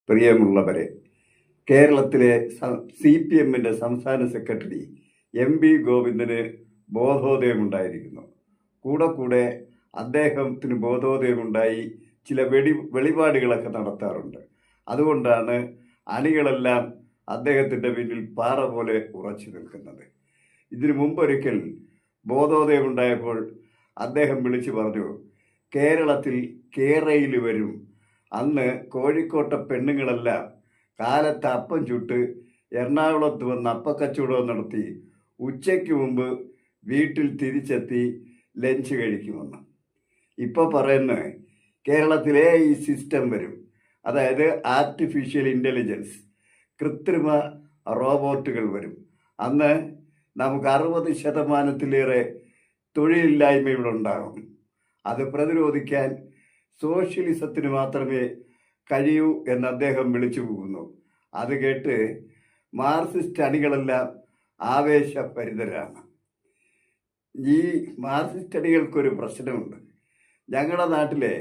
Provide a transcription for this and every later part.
പ്രിയമുള്ളവരെ, കേരളത്തിലെ CPMന്റെ സംസ്ഥാന സെക്രട്ടറി MV ഗോവിന്ദന് ബോധോദയമുണ്ടായിരിക്കുന്നു. കൂടെ അദ്ദേഹത്തിന് ബോധോദയമുണ്ടായി ചില വെളിപാടുകളൊക്കെ നടത്താറുണ്ട്. അതുകൊണ്ടാണ് അണികളെല്ലാം അദ്ദേഹത്തിൻ്റെ പിന്നിൽ പാറ പോലെ ഉറച്ചു നിൽക്കുന്നത്. ഇതിനു മുമ്പൊരിക്കൽ ബോധോദയമുണ്ടായപ്പോൾ അദ്ദേഹം വിളിച്ചു പറഞ്ഞു, കേരളത്തിൽ കേരയിൽ വരും. അന്ന് കോഴിക്കോട്ടെ പെണ്ണുങ്ങളെല്ലാം കാലത്ത് അപ്പം ചുട്ട് എറണാകുളത്ത് വന്ന് അപ്പക്കച്ചവടം നടത്തി ഉച്ചയ്ക്ക് മുമ്പ് വീട്ടിൽ തിരിച്ചെത്തി ലഞ്ച് കഴിക്കുമെന്ന്. ഇപ്പോൾ പറയുന്നത് കേരളത്തിലെ ഈ സിസ്റ്റം വരും, അതായത് ആർട്ടിഫിഷ്യൽ ഇൻ്റലിജൻസ്, കൃത്രിമ റോബോട്ടുകൾ വരും. അന്ന് നമുക്ക് 60% തൊഴിലില്ലായ്മ ഇവിടെ ഉണ്ടാകും. അത് പ്രതിരോധിക്കാൻ സോഷ്യലിസത്തിന് മാത്രമേ കഴിയൂ എന്ന് അദ്ദേഹം വിളിച്ചു പോകുന്നു. അത് കേട്ട് മാർക്സിസ്റ്റ് അണികളെല്ലാം ആവേശഭരിതരാണ്. ഈ മാർക്സിസ്റ്റ് അണികൾക്കൊരു പ്രശ്നമുണ്ട്. ഞങ്ങളുടെ നാട്ടിലെ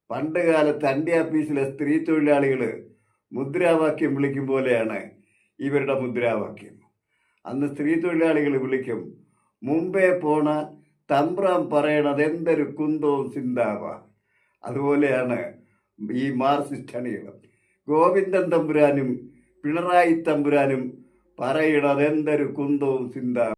പണ്ട് കാലത്ത് അന്ത്യാഫീസിലെ സ്ത്രീ തൊഴിലാളികൾ മുദ്രാവാക്യം വിളിക്കും പോലെയാണ് ഇവരുടെ മുദ്രാവാക്യം. അന്ന് സ്ത്രീ തൊഴിലാളികൾ വിളിക്കും, മുമ്പേ പോണ തമ്പ്രാൻ പറയണത് എന്തൊരു കുന്തവും സിന്താവ. അതുപോലെയാണ് ഈ മാർക്സിസ്റ്റ് അണികൾ. ഗോവിന്ദൻ തമ്പുരാനും പിണറായി തമ്പുരാനും പറയണത് എന്തൊരു കുന്തവും സിന്താവ.